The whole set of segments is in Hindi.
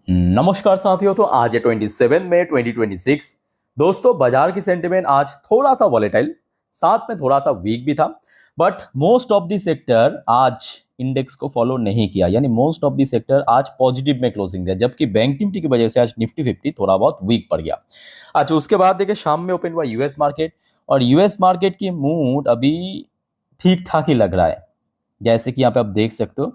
नमस्कार साथियों। तो आज है 27 मई 2026। दोस्तों, बाजार की सेंटिमेंट आज थोड़ा सा वॉलेटाइल, साथ में थोड़ा सा वीक भी था, but most of the sector आज इंडेक्स को फॉलो नहीं किया, यानी मोस्ट ऑफ द सेक्टर आज पॉजिटिव में क्लोजिंग दिया, जबकि बैंक निफ्टी की वजह से आज निफ्टी 50 थोड़ा बहुत वीक पड़ गया। अच्छा, उसके बाद देखिए शाम में ओपन हुआ यूएस मार्केट, और यूएस मार्केट की मूड अभी ठीक ठाक ही लग रहा है। जैसे कि यहाँ पे आप देख सकते हो,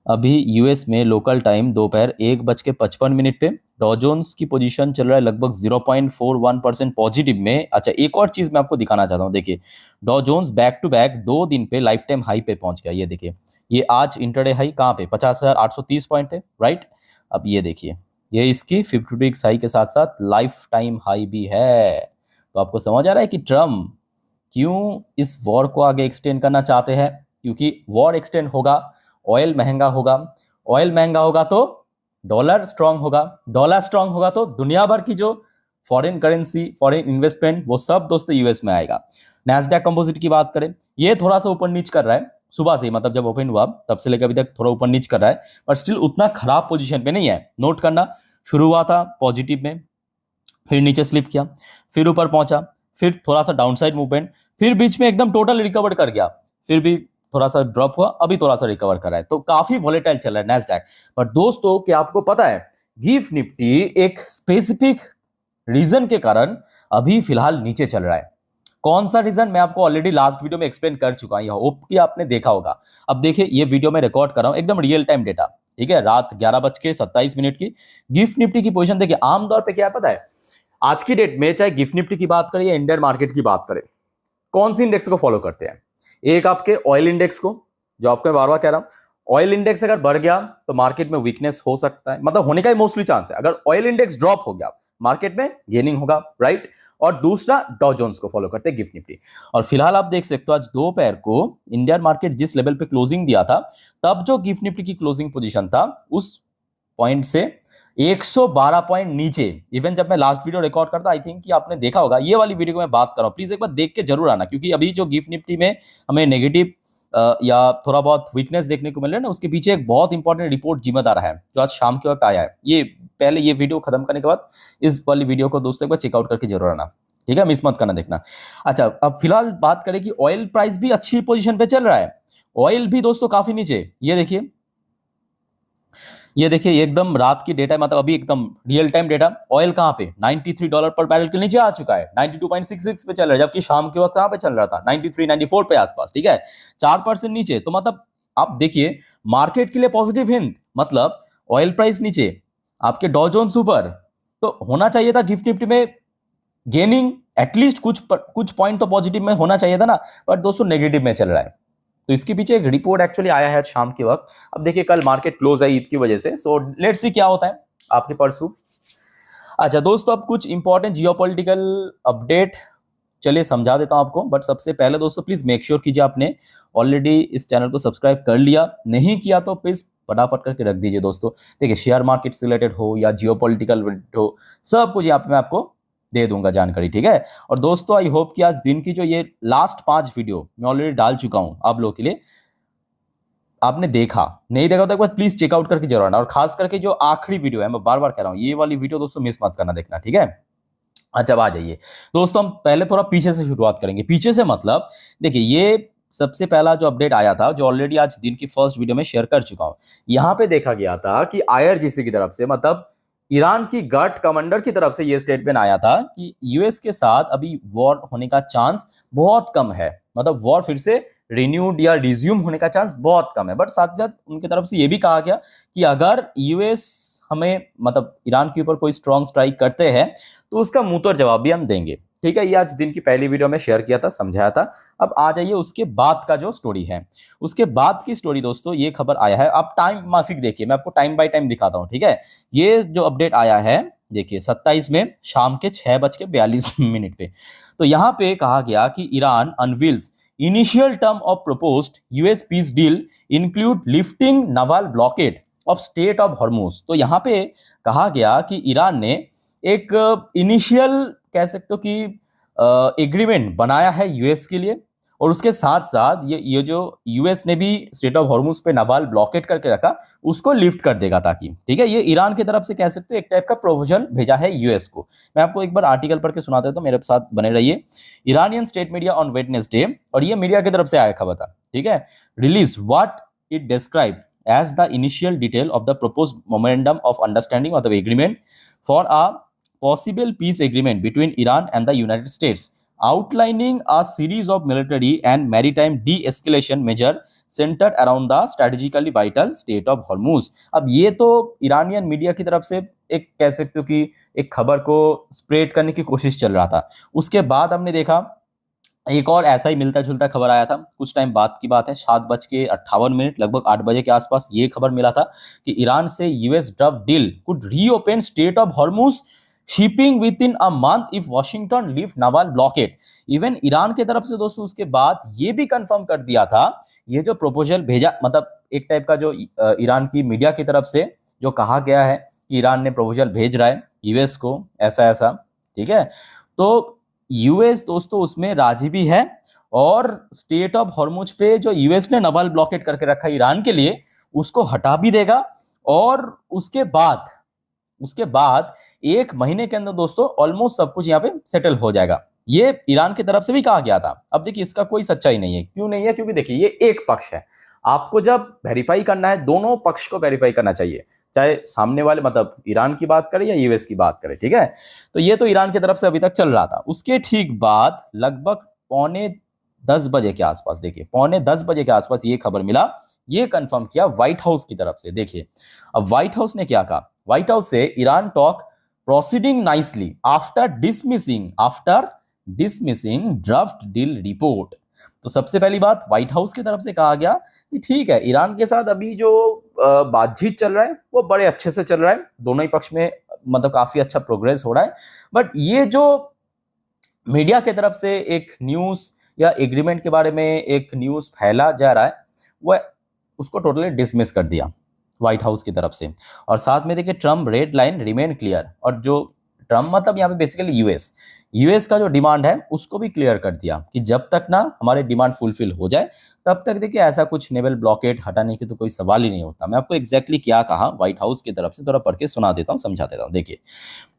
अभी यूएस में लोकल टाइम दोपहर 1:55 पे डॉ जोन्स की पोजीशन चल रहा है लगभग 0.41% पॉजिटिव में। अच्छा, एक और चीज मैं आपको दिखाना चाहता हूँ। देखिए, डॉ जोन्स बैक टू बैक 2 दिन पे लाइफ टाइम हाई पे पहुंच गया। ये देखिए, ये आज इंटरडे हाई कहाँ पे 50,830 पॉइंट है, राइट। अब ये देखिए, ये इसकी 50 वीक्स हाई के साथ साथ लाइफ टाइम हाई भी है। तो आपको समझ आ रहा है कि ट्रम्प क्यों इस वॉर को आगे एक्सटेंड करना चाहते हैं। क्योंकि वॉर एक्सटेंड होगा, ऑयल महंगा होगा, ऑयल महंगा होगा तो डॉलर स्ट्रांग होगा, डॉलर स्ट्रांग होगा तो दुनिया भर की जो फॉरेन करेंसी, फॉरेन इन्वेस्टमेंट, वो सब दोस्तों यूएस में आएगा। नैस्डैक कंपोजिट की बात करें, ये थोड़ा सा ऊपर नीच कर रहा है सुबह से, मतलब जब ओपन हुआ तब से लेकर अभी तक थोड़ा ऊपर नीच कर रहा है, पर स्टिल उतना खराब पोजीशन पे नहीं है। नोट करना, शुरू हुआ था पॉजिटिव में, फिर नीचे स्लिप किया, फिर ऊपर पहुंचा, फिर थोड़ा सा डाउनसाइड मूवमेंट, फिर बीच में एकदम टोटल रिकवर कर गया, फिर भी थोड़ा सा ड्रॉप हुआ, अभी थोड़ा सा रिकवर कर रहा है। तो काफी वॉलेटाइल चल रहा है नैस्डैक। पर दोस्तों, क्या आपको पता है, गिफ्ट निफ्टी एक स्पेसिफिक रीजन के कारण अभी फिलहाल नीचे चल रहा है। कौन सा रीजन, मैं आपको ऑलरेडी लास्ट वीडियो में एक्सप्लेन कर चुका हूं, होप कि आपने देखा होगा। अब देखिए, ये वीडियो में रिकॉर्ड कर रहा हूं, एकदम रियल टाइम डेटा, ठीक है, रात 11:27 की गिफ्ट निफ्टी की पोजीशन देखिए। आमतौर पर क्या है पता है, आज की डेट में चाहे गिफ्ट निफ्टी की बात करें या इंडियन मार्केट की बात करें, कौन सी इंडेक्स को फॉलो करते हैं। एक आपके ऑयल इंडेक्स को, जो आपको बार बार कह रहा हूं, ऑयल इंडेक्स अगर बढ़ गया तो मार्केट में वीकनेस हो सकता है, मतलब होने का ही मोस्टली चांस है। अगर ऑयल इंडेक्स ड्रॉप हो गया, मार्केट में गेनिंग होगा, राइट। और दूसरा डॉ जोन्स को फॉलो करते हैं गिफ्ट निफ्टी। और फिलहाल आप देख सकते हो, आज दोपहर को इंडियन मार्केट जिस लेवल पे क्लोजिंग दिया था, तब जो गिफ्ट निफ्टी की क्लोजिंग पोजीशन था उस पॉइंट से 112 पॉइंट नीचे। इवन जब मैं लास्ट वीडियो रिकॉर्ड करता, आई थिंक कि आपने देखा होगा, ये वाली वीडियो को मैं बात कर रहा हूं, प्लीज एक बार देख के जरूर आना, क्योंकि अभी जो गिफ्ट निफ्टी में हमें नेगेटिव या थोड़ा बहुत वीकनेस देखने को मिल रहा है ना, उसके पीछे एक बहुत इंपॉर्टेंट रिपोर्ट जिम्मेदार है, जो आज शाम के वक्त आया है। ये पहले ये वीडियो खत्म करने के बाद इस वाली वीडियो को दोस्तों एक बार चेकआउट करके जरूर आना, ठीक है, मिस मत करना, देखना। अच्छा, अब फिलहाल बात करें कि ऑयल प्राइस भी अच्छी पोजीशन पे चल रहा है। ऑयल भी दोस्तों काफी नीचे, ये देखिए, ये देखिए एकदम रात की डेटा, मतलब अभी एकदम रियल टाइम डेटा। ऑयल कहां पे $93 पर बैरल के नीचे आ चुका है, 92.66 पे चल रहा है, जबकि शाम के वक्त कहां पे चल रहा था 93 94 पे आसपास, ठीक है, 4% नीचे। तो मतलब आप देखिए, मार्केट के लिए पॉजिटिव हिंट, मतलब ऑयल प्राइस नीचे, आपके डॉ जोन्स ऊपर, तो होना चाहिए था गिफ्ट निफ्टी में गेनिंग, एटलीस्ट कुछ पॉइंट तो पॉजिटिव में होना चाहिए था ना, पर दोस्तों नेगेटिव में चल रहा है। तो इसके पीछे एक रिपोर्ट एक्चुअली आया है शाम के वक्त। अब देखिए, कल मार्केट क्लोज है ईद की वजह से, सो लेट्स सी क्या होता है आपके परसों। अच्छा दोस्तों, अब कुछ इंपॉर्टेंट जियोपॉलिटिकल अपडेट चलिए समझा देता हूं आपको, बट सबसे पहले दोस्तों प्लीज मेक श्योर कीजिए आपने ऑलरेडी इस चैनल को सब्सक्राइब कर लिया, नहीं किया तो प्लीज फटाफट करके रख दीजिए दोस्तों। देखिए, शेयर मार्केट से रिलेटेड हो या जियोपॉलिटिकल हो, सब कुछ यहाँ पे मैं आपको दे दूंगा जानकारी, ठीक है। और दोस्तों, आई होप कि आज दिन की जो ये लास्ट 5 वीडियो मैं ऑलरेडी डाल चुका हूं आप लोगों के लिए, आपने देखा, नहीं देखा तो एक बार प्लीज चेकआउट करके जरूर आना। और खास करके जो आखिरी वीडियो है, मैं बार बार कह रहा हूं, ये वाली वीडियो दोस्तों मिस मत करना, देखना, ठीक है। अच्छा, अब आ जाइए दोस्तों, हम पहले थोड़ा पीछे से शुरुआत करेंगे। पीछे से मतलब देखिए, ये सबसे पहला जो अपडेट आया था, जो ऑलरेडी आज दिन की फर्स्ट वीडियो में शेयर कर चुका हूं। यहां पे देखा गया था कि आईआरजीसी की तरफ से, मतलब ईरान की गट कमांडर की तरफ से ये स्टेटमेंट आया था कि यूएस के साथ अभी वॉर होने का चांस बहुत कम है, मतलब वॉर फिर से रिन्यूड या रिज्यूम होने का चांस बहुत कम है। बट साथ ही साथ उनकी तरफ से ये भी कहा गया कि अगर यूएस हमें, मतलब ईरान के ऊपर कोई स्ट्रॉन्ग स्ट्राइक करते हैं तो उसका मुंहतोड़ जवाब भी हम देंगे, ठीक है। ये आज दिन की पहली वीडियो में शेयर किया था, समझाया था। अब आ जाइए उसके बाद का जो स्टोरी है, उसके बाद की स्टोरी दोस्तों, ये खबर आया है। आप टाइम माफिक देखिए, मैं आपको टाइम बाय टाइम दिखाता हूं, ठीक है। ये जो अपडेट आया है, देखिए 27 में शाम के 6:42 पे, तो यहां पे कहा गया कि Iran unveils initial term of proposed US peace deal include lifting novel blockade of state of Hormuz. तो यहां पे कहा गया कि ईरान ने एक इनिशियल कह सकते हो कि एग्रीमेंट बनाया है यूएस के लिए, और उसके साथ साथ ये जो यूएस ने भी स्ट्रेट ऑफ हॉर्मुज पे नावाल ब्लॉकेट करके रखा, उसको लिफ्ट कर देगा ताकि, ठीक है, ये ईरान की तरफ से कह सकते हो एक टाइप का प्रोपोजल भेजा है यूएस को। मैं आपको एक बार आर्टिकल पढ़ के सुना देता हूं, मेरे साथ बने रहिए। Iranian state media on Wednesday, और ये मीडिया की तरफ से आया खबर था, ठीक है, release what it describe as the initial detail of the proposed memorandum of understanding or the agreement for a possible peace agreement between Iran and the United States, outlining a series of military and maritime de-escalation measure centered around the strategically vital Strait of Hormuz। अब ये तो ईरानियन मीडिया की तरफ से एक कह सकते हो कि एक खबर को स्प्रेड करने की कोशिश चल रहा था। उसके बाद हमने देखा एक और ऐसा ही मिलता जुलता खबर आया था, कुछ टाइम बाद की बात है, 7:58 लगभग 8 बजे के आसपास ये खबर मिला था कि ईरान से US draft deal could reopen strait of Hormuz shipping within a month if Washington lift naval blockade. Even Iran की तरफ से दोस्तों उसके बाद ये भी कंफर्म कर दिया था, ये जो प्रपोजल भेजा, मतलब एक टाइप का जो ईरान की मीडिया की तरफ से जो कहा गया है कि ईरान ने प्रपोजल भेज रहा है यूएस को ऐसा ऐसा, ठीक है, तो यूएस दोस्तों उसमें राजी भी है, और स्टेट ऑफ हॉर्मुज पे जो यूएस ने नावाल ब्लॉकेट करके रखा ईरान के लिए उसको हटा भी देगा, और उसके बाद 1 महीने के अंदर दोस्तों ऑलमोस्ट सब कुछ यहाँ पे सेटल हो जाएगा। ये ईरान की तरफ से भी कहा गया था। अब देखिए इसका कोई सच्चाई नहीं है, क्यों नहीं है, क्योंकि देखिए ये एक पक्ष है, आपको जब वेरीफाई करना है दोनों पक्ष को वेरीफाई करना चाहिए, चाहे सामने वाले मतलब ईरान की बात करें या यूएस की बात करें, ठीक है। तो ये तो ईरान की तरफ से अभी तक चल रहा था। उसके ठीक बाद लगभग 9:45 बजे के आसपास, देखिए 9:45 बजे के आसपास ये खबर मिला, ये कंफर्म किया व्हाइट हाउस की तरफ से। देखिए अब व्हाइट हाउस ने क्या कहा, व्हाइट हाउस से Iran talk proceeding nicely after dismissing draft deal report. तो सबसे पहली बात व्हाइट हाउस की तरफ से कहा गया कि ठीक है, ईरान के साथ अभी जो बातचीत चल रहा है वो बड़े अच्छे से चल रहा है, दोनों ही पक्ष में मतलब काफी अच्छा प्रोग्रेस हो रहा है, बट ये जो मीडिया की तरफ से एक न्यूज या एग्रीमेंट के बारे में एक न्यूज फैला जा रहा है, वह उसको टोटली डिसमिस कर दिया व्हाइट हाउस की तरफ से। और साथ में देखिए Trump red line remain clear, और जो ट्रम्प मतलब यहाँ पे बेसिकली यूएस का जो डिमांड है उसको भी क्लियर कर दिया कि जब तक ना हमारे डिमांड फुलफिल हो जाए तब तक देखिए ऐसा कुछ नेवल ब्लॉकेट हटाने की तो कोई सवाल ही नहीं होता। मैं आपको एग्जैक्टली क्या कहा व्हाइट हाउस की तरफ से थोड़ा पढ़ के सुना देता हूँ, समझा देता हूँ। देखिए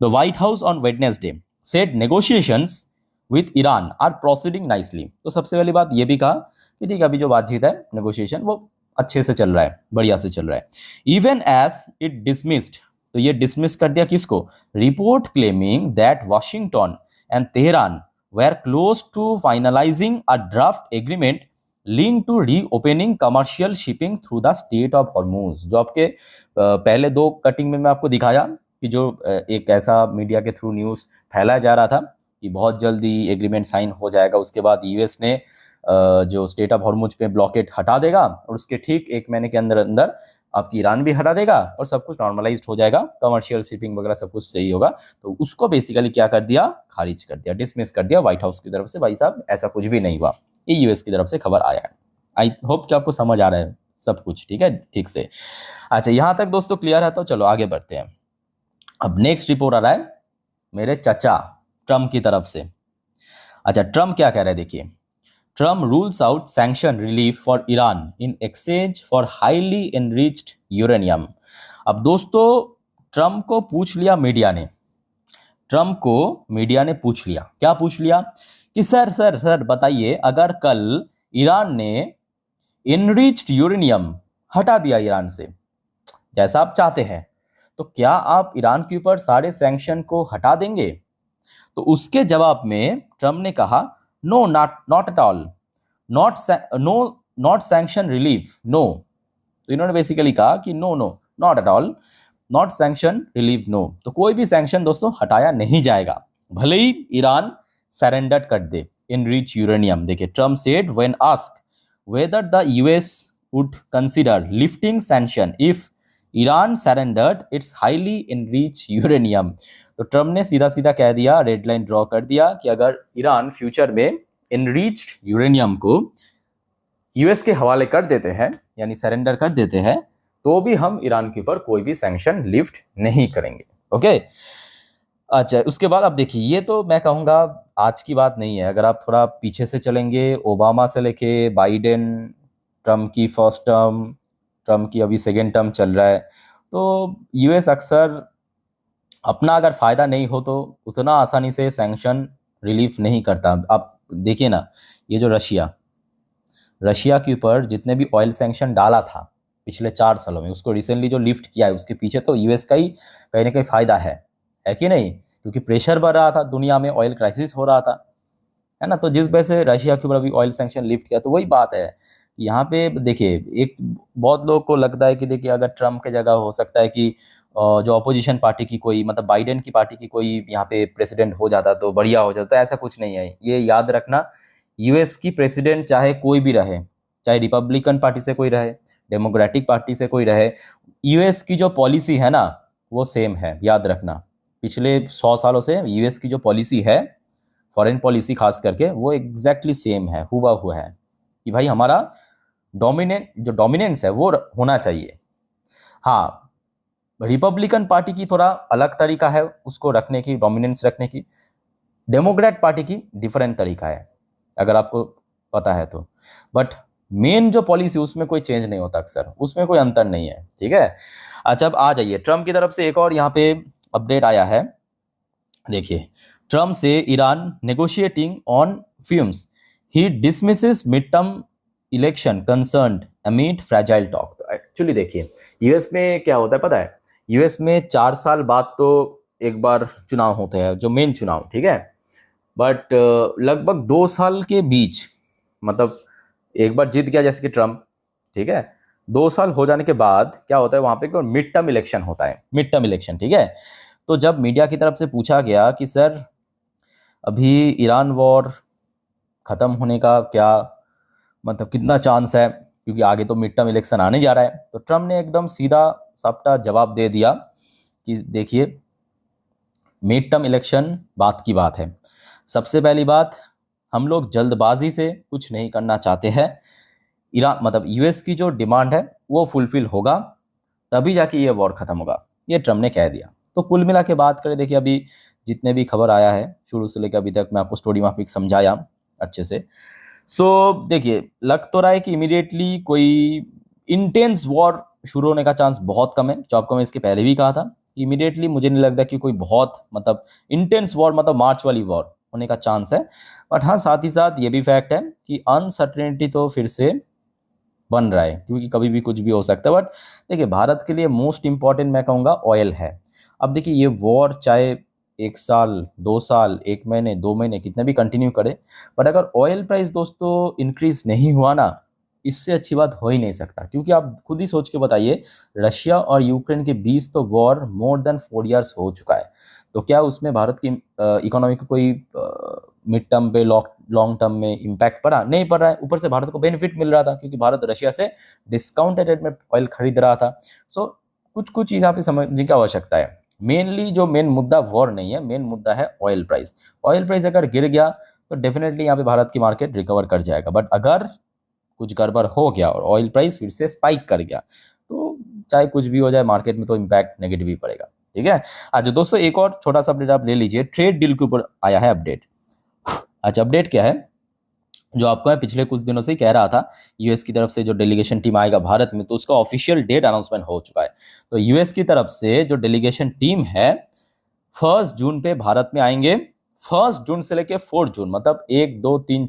the White House on Wednesday said negotiations with Iran are proceeding nicely. तो सबसे पहली बात ये भी कहा कि ठीक है अभी जो बातचीत है नेगोशिएशन वो अच्छे से चल रहा है, बढ़िया से चल रहा है। इवन एज इट डिसमिस्ड, तो ये डिसमिस कर दिया किसको, report claiming that Washington and Tehran were close to finalising a draft agreement link to reopening commercial shipping through the strait of Hormuz. जो आपके पहले 2 कटिंग में मैं आपको दिखाया कि जो एक ऐसा मीडिया के थ्रू न्यूज फैलाया जा रहा था कि बहुत जल्दी एग्रीमेंट साइन हो जाएगा, उसके बाद यूएस ने जो स्टेट ऑफ हॉर्मुज पे ब्लॉकेट हटा देगा और उसके ठीक 1 महीने के अंदर अंदर आपकी ईरान भी हटा देगा और सब कुछ नॉर्मलाइज्ड हो जाएगा, कमर्शियल शिपिंग वगैरह सब कुछ सही होगा। तो उसको बेसिकली क्या कर दिया, खारिज कर दिया, डिसमिस कर दिया व्हाइट हाउस की तरफ से। भाई साहब ऐसा कुछ भी नहीं हुआ, ये यूएस की तरफ से खबर आया है। आई होप कि आपको समझ आ रहा है सब कुछ, ठीक है, ठीक से। अच्छा यहाँ तक दोस्तों क्लियर है, तो चलो आगे बढ़ते हैं। अब नेक्स्ट रिपोर्ट आ रहा है मेरे चाचा ट्रम्प की तरफ से। अच्छा ट्रम्प क्या कह रहे हैं देखिए, Trump rules out sanction relief for Iran in exchange for highly enriched uranium। अब दोस्तों ट्रम्प को पूछ लिया मीडिया ने, ट्रम्प को मीडिया ने पूछ लिया, क्या पूछ लिया कि सर बताइए अगर कल ईरान ने इनरिच्ड यूरेनियम हटा दिया ईरान से जैसा आप चाहते हैं, तो क्या आप ईरान के ऊपर सारे सैंक्शन को हटा देंगे। तो उसके जवाब में ट्रम्प ने कहा no not at all, not sanction relief no. तो इन्होंने बेसिकली कहा कि no not at all, not sanction relief no. तो कोई भी सैंक्शन दोस्तों हटाया नहीं जाएगा, भले ही ईरान सरेंडर कर दे इनरिच यूरेनियम। देखिए Trump said when asked whether the US would consider lifting sanction if Iran surrendered it's highly enrich uranium. तो ट्रम्प ने सीधा सीधा कह दिया, रेड लाइन ड्रॉ कर दिया कि अगर ईरान फ्यूचर में इनरिच्ड यूरेनियम को यूएस के हवाले कर देते हैं यानी सरेंडर कर देते हैं, तो भी हम ईरान के ऊपर कोई भी सैंक्शन लिफ्ट नहीं करेंगे। ओके अच्छा उसके बाद अब देखिए, ये तो मैं कहूँगा आज की बात नहीं है। अगर आप थोड़ा पीछे से चलेंगे, ओबामा से लेके बाइडेन, ट्रम्प की फर्स्ट टर्म, ट्रम्प की अभी सेकेंड टर्म चल रहा है, तो यूएस अक्सर अपना अगर फ़ायदा नहीं हो तो उतना आसानी से सैंक्शन रिलीफ नहीं करता। आप देखिए ना, ये जो रशिया रशिया के ऊपर जितने भी ऑयल सैंक्शन डाला था पिछले 4 सालों में, उसको रिसेंटली जो लिफ्ट किया है, उसके पीछे तो यूएस का ही कहीं ना कहीं फ़ायदा है कि नहीं? क्योंकि प्रेशर बढ़ रहा था, दुनिया में ऑयल क्राइसिस हो रहा था, है ना। तो जिस वजह से रशिया के ऊपर अभी ऑयल सैंक्शन लिफ्ट किया, तो वही बात है कि यहाँ पे देखिए, एक बहुत लोगों को लगता है कि देखिए अगर ट्रम्प की जगह हो सकता है कि जो अपोजिशन पार्टी की कोई, मतलब बाइडेन की पार्टी की कोई यहाँ पे प्रेसिडेंट हो जाता तो बढ़िया हो जाता। ऐसा कुछ नहीं है, ये याद रखना। यूएस की प्रेसिडेंट चाहे कोई भी रहे, चाहे रिपब्लिकन पार्टी से कोई रहे, डेमोक्रेटिक पार्टी से कोई रहे, यूएस की जो पॉलिसी है ना वो सेम है, याद रखना। पिछले 100 सालों से यूएस की जो पॉलिसी है, फॉरेन पॉलिसी खास करके, वो एग्जैक्टली सेम है, हुआ हुआ है कि भाई हमारा डोमिनेंस है वो होना चाहिए। हाँ, रिपब्लिकन पार्टी की थोड़ा अलग तरीका है उसको रखने की, डोमिनेंस रखने की। डेमोक्रेट पार्टी की डिफरेंट तरीका है, अगर आपको पता है तो। बट मेन जो पॉलिसी उसमें कोई चेंज नहीं होता, अक्सर उसमें कोई अंतर नहीं है, ठीक है। अच्छा, अब आ जाइए ट्रम्प की तरफ से एक और यहाँ पे अपडेट आया है। देखिए, ट्रम्प से Iran negotiating on fumes, he dismisses mid term election concerned amid fragile talk. तो एक्चुअली देखिए, यूएस में क्या होता है पता है? यूएस में 4 साल बाद तो एक बार चुनाव होते हैं, जो मेन चुनाव, ठीक है। बट लगभग 2 साल के बीच, मतलब एक बार जीत गया जैसे कि ट्रम्प, ठीक है, 2 साल हो जाने के बाद क्या होता है वहाँ पे, मिड टर्म इलेक्शन होता है, मिड टर्म इलेक्शन, ठीक है। तो जब मीडिया की तरफ से पूछा गया कि सर अभी ईरान वॉर ख़त्म होने का क्या, मतलब कितना चांस है, क्योंकि आगे तो मिड टर्म इलेक्शन आने जा रहा है, तो ट्रम्प ने एकदम सीधा सापटा जवाब दे दिया कि देखिए, मिड टर्म इलेक्शन बात की बात है। सबसे पहली बात, हम लोग जल्दबाजी से कुछ नहीं करना चाहते हैं। ईरान, मतलब यूएस की जो डिमांड है वो फुलफिल होगा, तभी जाके ये वॉर खत्म होगा, ये ट्रम्प ने कह दिया। तो कुल मिला के बात करें, देखिए अभी जितने भी खबर आया है शुरू से लेकर अभी तक, मैं आपको स्टोरी में समझाया अच्छे से। सो देखिए, लग तो रहा है कि इमीडिएटली कोई इंटेंस वॉर शुरू होने का चांस बहुत कम है, जो आपको मैं इसके पहले भी कहा था। इमीडिएटली मुझे नहीं लगता कि कोई बहुत, मतलब इंटेंस वॉर, मतलब मार्च वाली वॉर होने का चांस है। बट हाँ, साथ ही साथ ये भी फैक्ट है कि अनसर्टेनिटी तो फिर से बन रहा है, क्योंकि कभी भी कुछ भी हो सकता है। बट देखिए, भारत के लिए मोस्ट इंपॉर्टेंट मैं कहूँगा ऑयल है। अब देखिए, ये वॉर चाहे 1 साल, 2 साल, 1 महीने, 2 महीने कितने भी कंटिन्यू करे, बट अगर ऑयल प्राइस दोस्तों इंक्रीज नहीं हुआ ना, इससे अच्छी बात हो ही नहीं सकता। क्योंकि आप खुद ही सोच के बताइए, रशिया और यूक्रेन के बीच तो वॉर मोर देन 4 इयर्स हो चुका है। तो क्या उसमें भारत की इकोनॉमी को कोई मिड टर्म पे, लॉन्ग टर्म में इम्पैक्ट पड़ा? नहीं पड़ रहा है। ऊपर से भारत को बेनिफिट मिल रहा था, क्योंकि भारत रशिया से डिस्काउंटेड रेट में ऑयल खरीद रहा था। सो कुछ कुछ चीज़ यहाँ पे समझने की आवश्यकता है। मेनली जो मेन मुद्दा वॉर नहीं है, मेन मुद्दा है ऑयल प्राइस। ऑयल प्राइस अगर गिर गया तो डेफिनेटली यहाँ पे भारत की मार्केट रिकवर कर जाएगा। बट अगर कुछ गड़बड़ हो गया और ऑयल प्राइस फिर से स्पाइक कर गया, तो चाहे कुछ भी हो जाए मार्केट में, तो इम्पैक्ट नेगेटिव ही पड़ेगा, ठीक है। अच्छा दोस्तों, एक और छोटा सा अपडेट आप ले लीजिए, ट्रेड डील के ऊपर आया है अपडेट। अच्छा, अपडेट क्या है, जो आपको मैं पिछले कुछ दिनों से ही कह रहा था, यूएस की तरफ से जो डेलीगेशन टीम आएगा भारत में, तो उसका ऑफिशियल डेट अनाउंसमेंट हो चुका है। तो यूएस की तरफ से जो डेलीगेशन टीम है 1 जून पे भारत में आएंगे। 1 जून से लेके 4 जून, मतलब 1, 2, 3,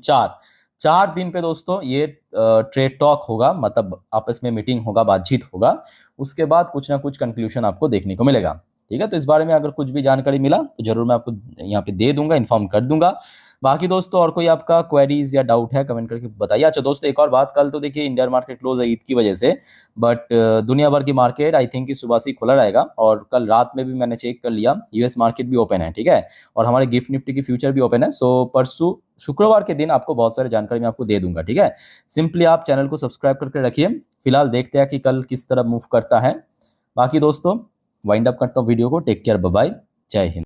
4 दिन पे दोस्तों ये ट्रेड टॉक होगा, मतलब आपस में मीटिंग होगा, बातचीत होगा। उसके बाद कुछ ना कुछ कंक्लूजन आपको देखने को मिलेगा, ठीक है। तो इस बारे में अगर कुछ भी जानकारी मिला तो जरूर मैं आपको यहाँ पे दे दूंगा, इन्फॉर्म कर दूंगा। बाकी दोस्तों, और कोई आपका क्वेरीज या डाउट है कमेंट करके बताइए। अच्छा दोस्तों, एक और बात, कल तो देखिए इंडियन मार्केट क्लोज है ईद की वजह से, बट दुनिया भर की मार्केट आई थिंक कि सुबह से खुला रहेगा। और कल रात में भी मैंने चेक कर लिया, यूएस मार्केट भी ओपन है, ठीक है। और हमारे गिफ्ट निफ्टी की फ्यूचर भी ओपन है। सो परसों शुक्रवार के दिन आपको बहुत सारी जानकारी मैं आपको दे दूंगा, ठीक है। सिंपली आप चैनल को सब्सक्राइब करके रखिए। फिलहाल देखते हैं कि कल किस तरह मूव करता है। बाकी दोस्तों, वाइंड अप करता हूँ वीडियो को। टेक केयर, बाय बाय, जय हिंद।